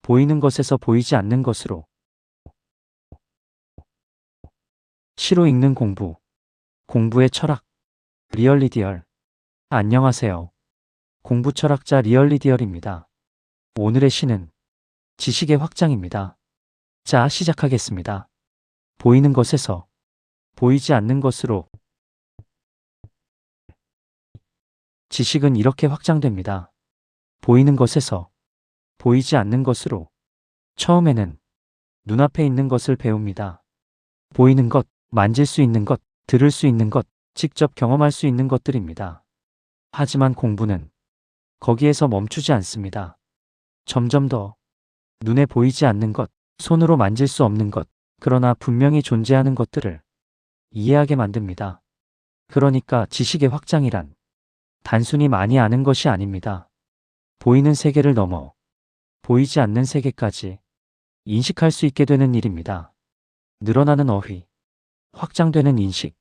보이는 것에서 보이지 않는 것으로. 시로 읽는 공부. 공부의 철학. 리얼리디얼. 안녕하세요. 공부 철학자 리얼리디얼입니다. 오늘의 시는 지식의 확장입니다. 자, 시작하겠습니다. 보이는 것에서 보이지 않는 것으로. 지식은 이렇게 확장됩니다. 보이는 것에서 보이지 않는 것으로. 처음에는 눈앞에 있는 것을 배웁니다. 보이는 것, 만질 수 있는 것, 들을 수 있는 것, 직접 경험할 수 있는 것들입니다. 하지만 공부는 거기에서 멈추지 않습니다. 점점 더 눈에 보이지 않는 것, 손으로 만질 수 없는 것, 그러나 분명히 존재하는 것들을 이해하게 만듭니다. 그러니까 지식의 확장이란 단순히 많이 아는 것이 아닙니다. 보이는 세계를 넘어 보이지 않는 세계까지 인식할 수 있게 되는 일입니다. 늘어나는 어휘, 확장되는 인식,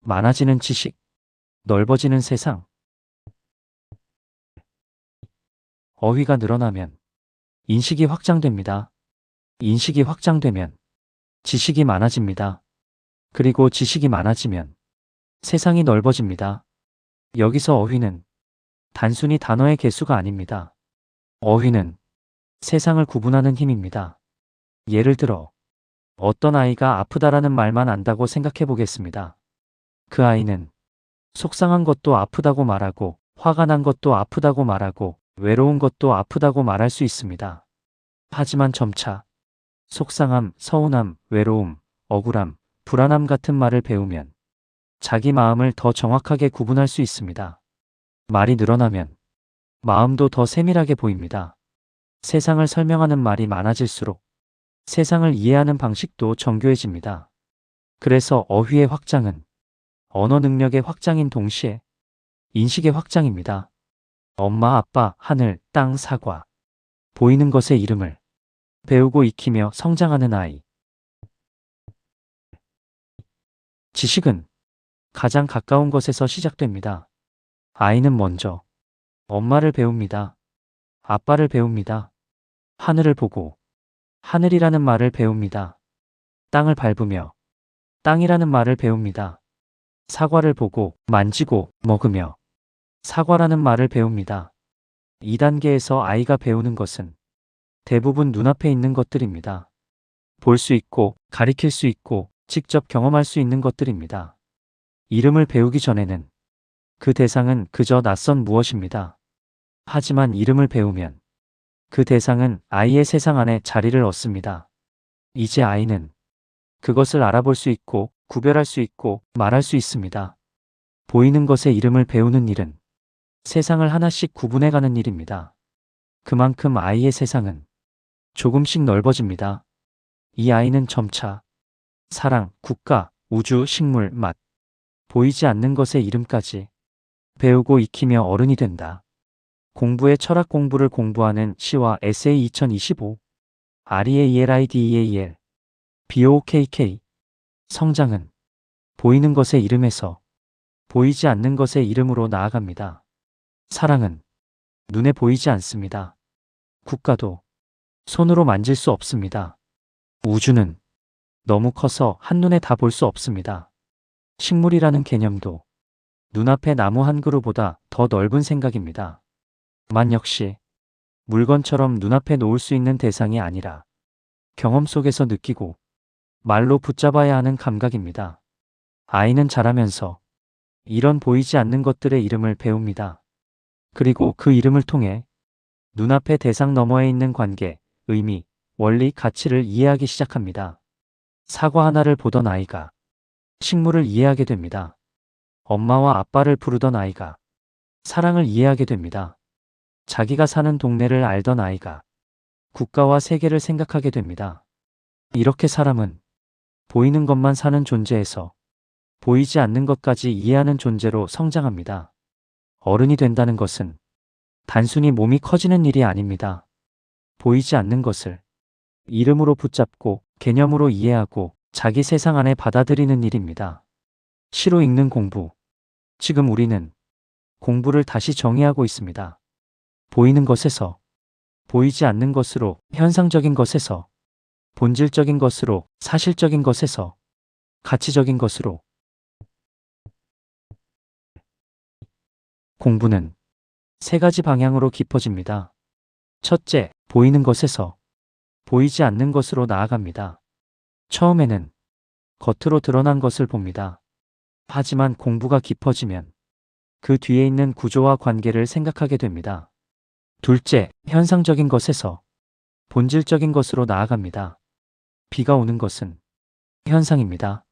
많아지는 지식, 넓어지는 세상. 어휘가 늘어나면 인식이 확장됩니다. 인식이 확장되면 지식이 많아집니다. 그리고 지식이 많아지면 세상이 넓어집니다. 여기서 어휘는 단순히 단어의 개수가 아닙니다. 어휘는 세상을 구분하는 힘입니다. 예를 들어 어떤 아이가 아프다라는 말만 안다고 생각해 보겠습니다. 그 아이는 속상한 것도 아프다고 말하고, 화가 난 것도 아프다고 말하고, 외로운 것도 아프다고 말할 수 있습니다. 하지만 점차 속상함, 서운함, 외로움, 억울함, 불안함 같은 말을 배우면 자기 마음을 더 정확하게 구분할 수 있습니다. 말이 늘어나면 마음도 더 세밀하게 보입니다. 세상을 설명하는 말이 많아질수록 세상을 이해하는 방식도 정교해집니다. 그래서 어휘의 확장은 언어 능력의 확장인 동시에 인식의 확장입니다. 엄마, 아빠, 하늘, 땅, 사과. 보이는 것의 이름을 배우고 익히며 성장하는 아이. 지식은 가장 가까운 것에서 시작됩니다. 아이는 먼저 엄마를 배웁니다. 아빠를 배웁니다. 하늘을 보고 하늘이라는 말을 배웁니다. 땅을 밟으며 땅이라는 말을 배웁니다. 사과를 보고 만지고 먹으며 사과라는 말을 배웁니다. 2단계에서 아이가 배우는 것은 대부분 눈앞에 있는 것들입니다. 볼 수 있고 가리킬 수 있고 직접 경험할 수 있는 것들입니다. 이름을 배우기 전에는 그 대상은 그저 낯선 무엇입니다. 하지만 이름을 배우면 그 대상은 아이의 세상 안에 자리를 얻습니다. 이제 아이는 그것을 알아볼 수 있고 구별할 수 있고 말할 수 있습니다. 보이는 것의 이름을 배우는 일은 세상을 하나씩 구분해가는 일입니다. 그만큼 아이의 세상은 조금씩 넓어집니다. 이 아이는 점차 사랑, 국가, 우주, 식물, 맛, 보이지 않는 것의 이름까지 배우고 익히며 어른이 된다. 공부의 철학. 공부를 공부하는 시와 에세이 2025. REALIDEAL BOOKK. 성장은 보이는 것의 이름에서 보이지 않는 것의 이름으로 나아갑니다. 사랑은 눈에 보이지 않습니다. 국가도 손으로 만질 수 없습니다. 우주는 너무 커서 한눈에 다 볼 수 없습니다. 식물이라는 개념도 눈앞의 나무 한 그루보다 더 넓은 생각입니다. 만 역시 물건처럼 눈앞에 놓을 수 있는 대상이 아니라 경험 속에서 느끼고 말로 붙잡아야 하는 감각입니다. 아이는 자라면서 이런 보이지 않는 것들의 이름을 배웁니다. 그리고 그 이름을 통해 눈앞의 대상 너머에 있는 관계, 의미, 원리, 가치를 이해하기 시작합니다. 사과 하나를 보던 아이가 식물을 이해하게 됩니다. 엄마와 아빠를 부르던 아이가 사랑을 이해하게 됩니다. 자기가 사는 동네를 알던 아이가 국가와 세계를 생각하게 됩니다. 이렇게 사람은 보이는 것만 사는 존재에서 보이지 않는 것까지 이해하는 존재로 성장합니다. 어른이 된다는 것은 단순히 몸이 커지는 일이 아닙니다. 보이지 않는 것을 이름으로 붙잡고 개념으로 이해하고 자기 세상 안에 받아들이는 일입니다. 시로 읽는 공부. 지금 우리는 공부를 다시 정의하고 있습니다. 보이는 것에서 보이지 않는 것으로, 현상적인 것에서, 본질적인 것으로, 사실적인 것에서, 가치적인 것으로. 공부는 세 가지 방향으로 깊어집니다. 첫째, 보이는 것에서 보이지 않는 것으로 나아갑니다. 처음에는 겉으로 드러난 것을 봅니다. 하지만 공부가 깊어지면 그 뒤에 있는 구조와 관계를 생각하게 됩니다. 둘째, 현상적인 것에서 본질적인 것으로 나아갑니다. 비가 오는 것은 현상입니다.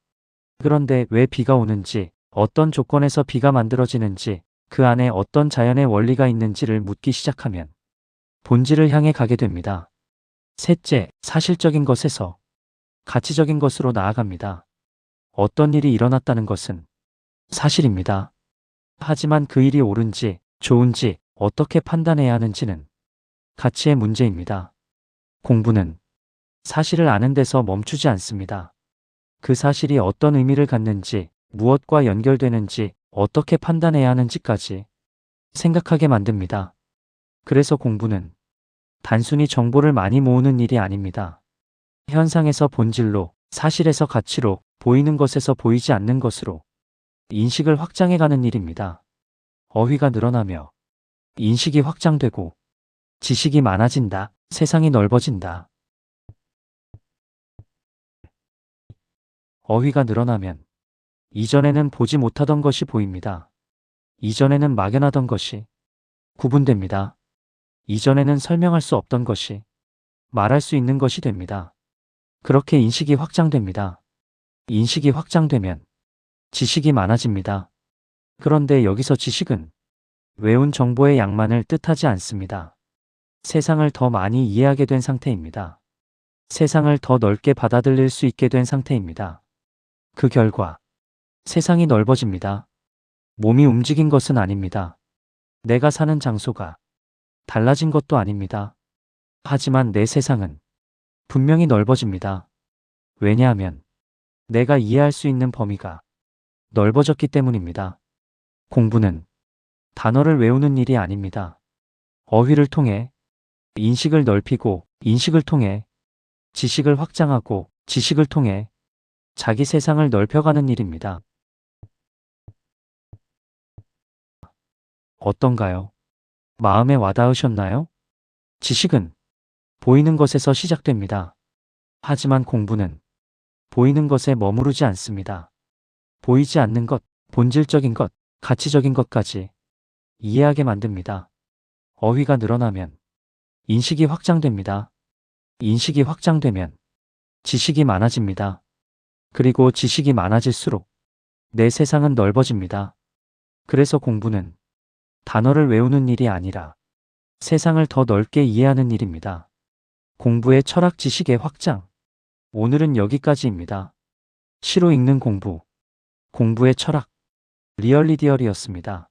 그런데 왜 비가 오는지, 어떤 조건에서 비가 만들어지는지, 그 안에 어떤 자연의 원리가 있는지를 묻기 시작하면 본질을 향해 가게 됩니다. 셋째, 사실적인 것에서 가치적인 것으로 나아갑니다. 어떤 일이 일어났다는 것은 사실입니다. 하지만 그 일이 옳은지, 좋은지, 어떻게 판단해야 하는지는 가치의 문제입니다. 공부는 사실을 아는 데서 멈추지 않습니다. 그 사실이 어떤 의미를 갖는지, 무엇과 연결되는지, 어떻게 판단해야 하는지까지 생각하게 만듭니다. 그래서 공부는 단순히 정보를 많이 모으는 일이 아닙니다. 현상에서 본질로, 사실에서 가치로, 보이는 것에서 보이지 않는 것으로 인식을 확장해가는 일입니다. 어휘가 늘어나며 인식이 확장되고 지식이 많아진다. 세상이 넓어진다. 어휘가 늘어나면 이전에는 보지 못하던 것이 보입니다. 이전에는 막연하던 것이 구분됩니다. 이전에는 설명할 수 없던 것이 말할 수 있는 것이 됩니다. 그렇게 인식이 확장됩니다. 인식이 확장되면 지식이 많아집니다. 그런데 여기서 지식은 외운 정보의 양만을 뜻하지 않습니다. 세상을 더 많이 이해하게 된 상태입니다. 세상을 더 넓게 받아들일 수 있게 된 상태입니다. 그 결과 세상이 넓어집니다. 몸이 움직인 것은 아닙니다. 내가 사는 장소가 달라진 것도 아닙니다. 하지만 내 세상은 분명히 넓어집니다. 왜냐하면 내가 이해할 수 있는 범위가 넓어졌기 때문입니다. 공부는 단어를 외우는 일이 아닙니다. 어휘를 통해 인식을 넓히고, 인식을 통해 지식을 확장하고, 지식을 통해 자기 세상을 넓혀가는 일입니다. 어떤가요? 마음에 와닿으셨나요? 지식은 보이는 것에서 시작됩니다. 하지만 공부는 보이는 것에 머무르지 않습니다. 보이지 않는 것, 본질적인 것, 가치적인 것까지 이해하게 만듭니다. 어휘가 늘어나면 인식이 확장됩니다. 인식이 확장되면 지식이 많아집니다. 그리고 지식이 많아질수록 내 세상은 넓어집니다. 그래서 공부는 단어를 외우는 일이 아니라 세상을 더 넓게 이해하는 일입니다. 공부의 철학 지식의 확장. 오늘은 여기까지입니다. 시로 읽는 공부. 공부의 철학. 리얼리디얼이었습니다.